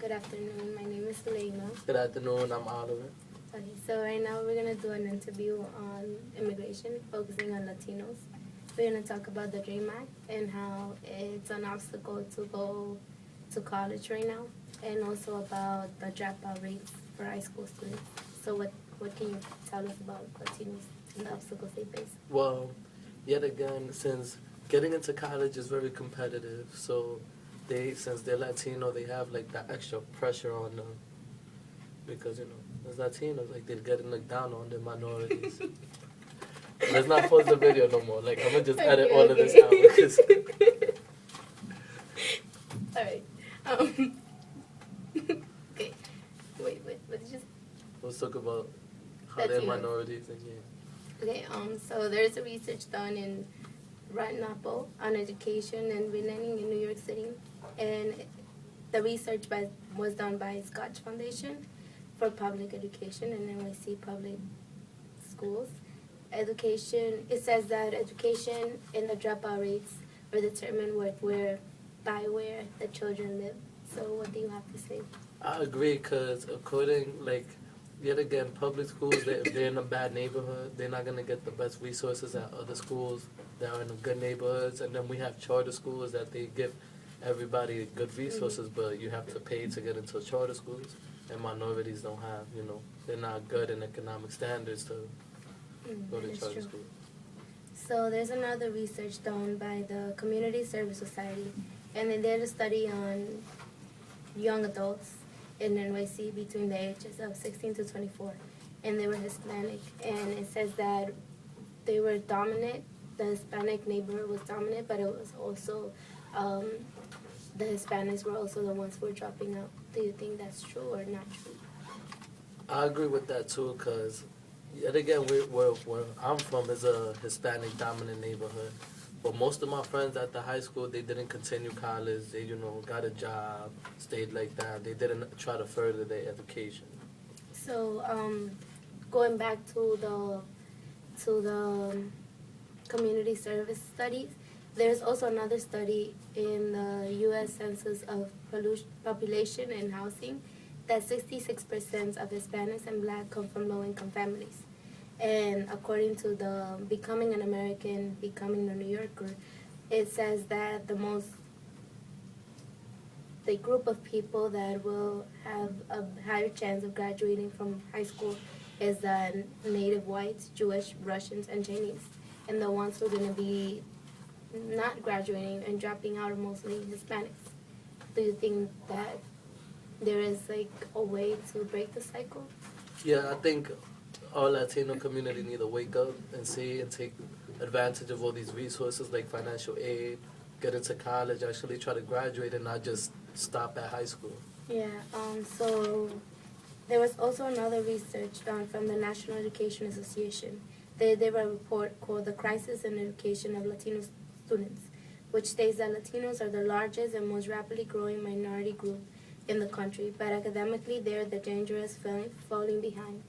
Good afternoon. My name is Elena. Good afternoon, I'm Oliver. Okay, so right now we're gonna do an interview on immigration, focusing on Latinos. We're gonna talk about the DREAM Act and how it's an obstacle to go to college right now, and also about the dropout rates for high school students. So what can you tell us about Latinos and the obstacles they face? Well, yet again, since getting into college is very competitive, so since they're Latino, they have like that extra pressure on them because as Latinos, like they're getting looked down on, the minorities. Let's not pause the video no more. Like I'm gonna just edit all of this out because All right. Okay. Wait. What did you say? let's talk about how they're Latinos. minorities and Okay. So there's a research done in Ratnapo on education and relearning in New York City, and the research was done by Scotch Foundation for Public Education and NYC Public Schools. It says that education and the dropout rates are determined by where the children live. So what do you have to say? I agree because yet again, public schools, if they're in a bad neighborhood, they're not going to get the best resources at other schools that are in good neighborhoods. And then we have charter schools that they give everybody good resources, but you have to pay to get into charter schools. And minorities don't have, they're not good in economic standards to go to charter school. So there's another research done by the Community Service Society, and they did a study on young adults in NYC between the ages of 16 to 24, and they were Hispanic. And it says that they were dominant. The Hispanic neighborhood was dominant, but it was also the Hispanics were also the ones who were dropping out. Do you think that's true or not true? I agree with that too, because yet again, where I'm from is a Hispanic dominant neighborhood. But most of my friends at the high school, they didn't continue college. They, got a job, stayed like that. They didn't try to further their education. So, going back to the community service studies, there's also another study in the U.S. Census of Population and Housing that 66% of Hispanics and Black come from low-income families. And according to the Becoming an American, Becoming a New Yorker, it says that the group of people that will have a higher chance of graduating from high school is the native whites, Jewish, Russians, and Chinese. And the ones who are going to be not graduating and dropping out are mostly Hispanics. Do you think that there is a way to break the cycle? Yeah, I think our Latino community need to wake up and see and take advantage of all these resources like financial aid, get into college, actually try to graduate and not just stop at high school. Yeah, so there was also another research done from the National Education Association. They did a report called The Crisis in Education of Latino Students, which states that Latinos are the largest and most rapidly growing minority group in the country, but academically they're the dangerous falling behind.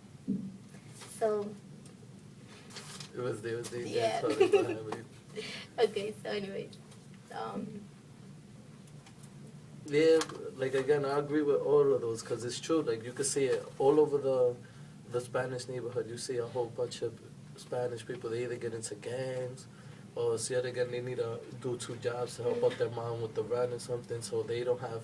So It was there. yeah. Okay, so anyway, yeah, again, I agree with all of those because it's true. Like you can see it all over the Spanish neighborhood. You see a whole bunch of Spanish people. They either get into gangs, or yet again they need to do two jobs to help out their mom with the rent or something. So they don't have.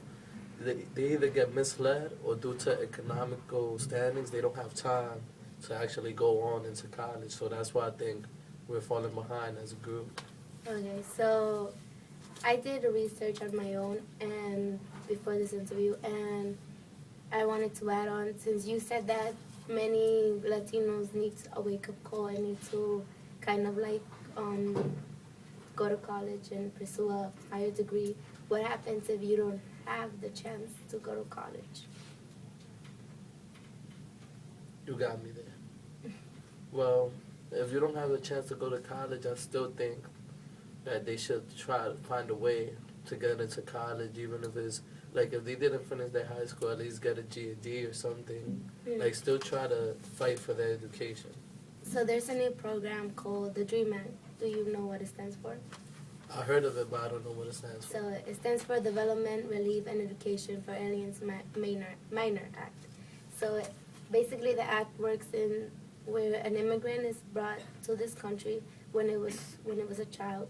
They either get misled or due to economical standings, they don't have time to actually go on into college. So that's why I think we're falling behind as a group. okay, so I did a research on my own and before this interview, and I wanted to add on, since you said that many Latinos need a wake-up call and need to kind of go to college and pursue a higher degree. What happens if you don't have the chance to go to college? You got me there. Well, if you don't have a chance to go to college, I still think that they should try to find a way to get into college, even if it's if they didn't finish their high school, at least get a GED or something. Still try to fight for their education. So there's a new program called the DREAM Act. Do you know what it stands for? I heard of it, but I don't know what it stands for. So it stands for Development, Relief, and Education for Aliens Minor Act. So basically, the act works in where an immigrant is brought to this country when it was a child,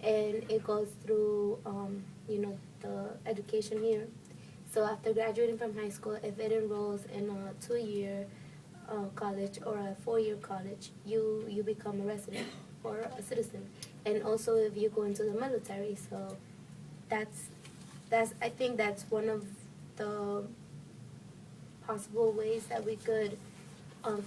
and it goes through the education here. So after graduating from high school, if it enrolls in a 2-year college or a 4-year college, you become a resident or a citizen. And also if you go into the military, so that's I think that's one of the possible ways that we could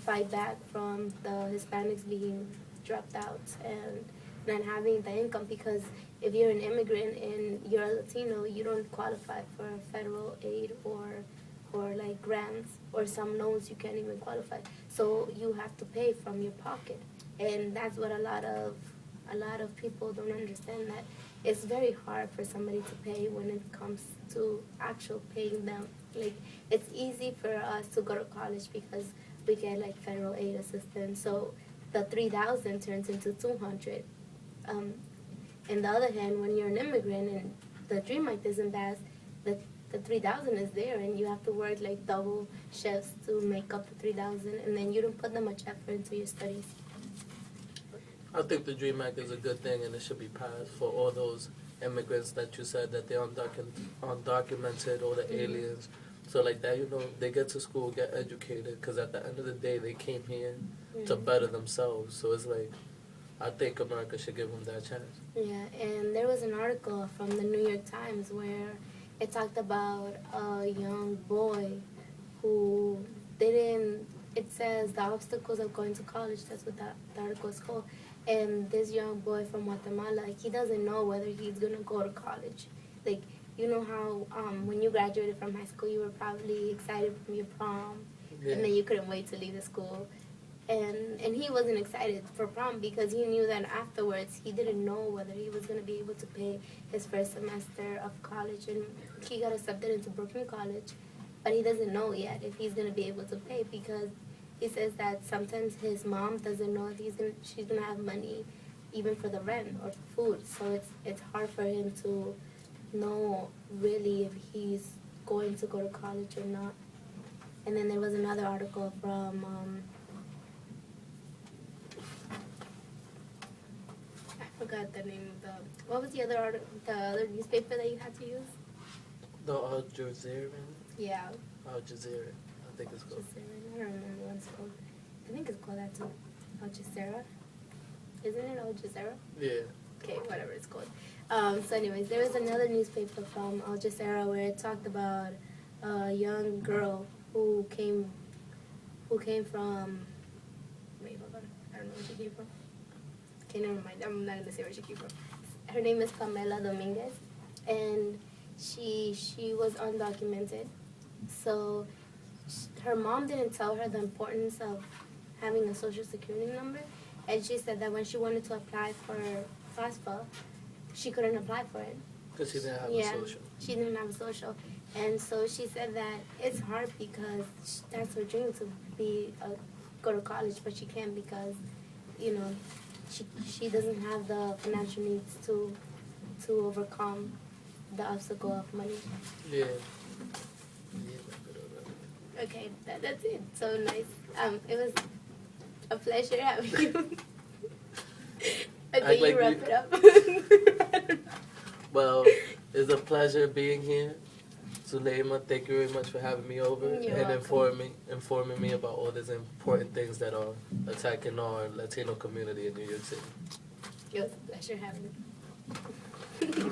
fight back from the Hispanics being dropped out and not having the income, because if you're an immigrant and you're a Latino, you don't qualify for federal aid or like grants, or some loans you can't even qualify. So you have to pay from your pocket, and that's what a lot of people don't understand, that it's very hard for somebody to pay when it comes to actual paying them. Like, it's easy for us to go to college because we get like federal aid assistance, so the 3,000 turns into 200. On the other hand, when you're an immigrant and the Dream Act isn't passed, the 3,000 is there, and you have to work like double shifts to make up the 3,000, and then you don't put that much effort into your studies. I think the DREAM Act is a good thing, and it should be passed for all those immigrants that you said that they're undocumented, or the aliens. So like that, they get to school, get educated, because at the end of the day, they came here to better themselves. So it's like, I think America should give them that chance. Yeah, and there was an article from the New York Times where it talked about a young boy who didn't, it says the obstacles of going to college, that's what the article is called. And this young boy from Guatemala, he doesn't know whether he's going to go to college. Like, you know how when you graduated from high school, you were probably excited from your prom, and then you couldn't wait to leave the school. And he wasn't excited for prom because he knew that afterwards he didn't know whether he was going to be able to pay his first semester of college. And he got accepted into Brooklyn College, but he doesn't know yet if he's going to be able to pay, because he says that sometimes his mom doesn't know if she's going to have money even for the rent or for food. So it's hard for him to know really if he's going to go to college or not. And then there was another article from I forgot the name of what was the other newspaper that you had to use? The Al Jazeera? Yeah. Al Jazeera, I think it's called. I don't remember what it's called. I think it's called that too. Al Jazeera? Isn't it Al Jazeera? Yeah. Okay, whatever it's called. So anyways, there was another newspaper from Al Jazeera where it talked about a young girl who came from, wait, hold on, I don't know where she came from. Okay, never mind, I'm not going to say where she came from. Her name is Pamela Dominguez, and she was undocumented. So her mom didn't tell her the importance of having a social security number, and she said that when she wanted to apply for FAFSA, she couldn't apply for it. Because she didn't have a social. She didn't have a social. And so she said that it's hard because that's her dream, to go to college, but she can't because, she doesn't have the financial needs to overcome the obstacle of money. Yeah. Okay, that's it. So nice. It was a pleasure having you. Okay, you wrap it up. Well, it's a pleasure being here. Suleima, thank you very much for having me over and informing me about all these important things that are attacking our Latino community in New York City. It was a pleasure having you.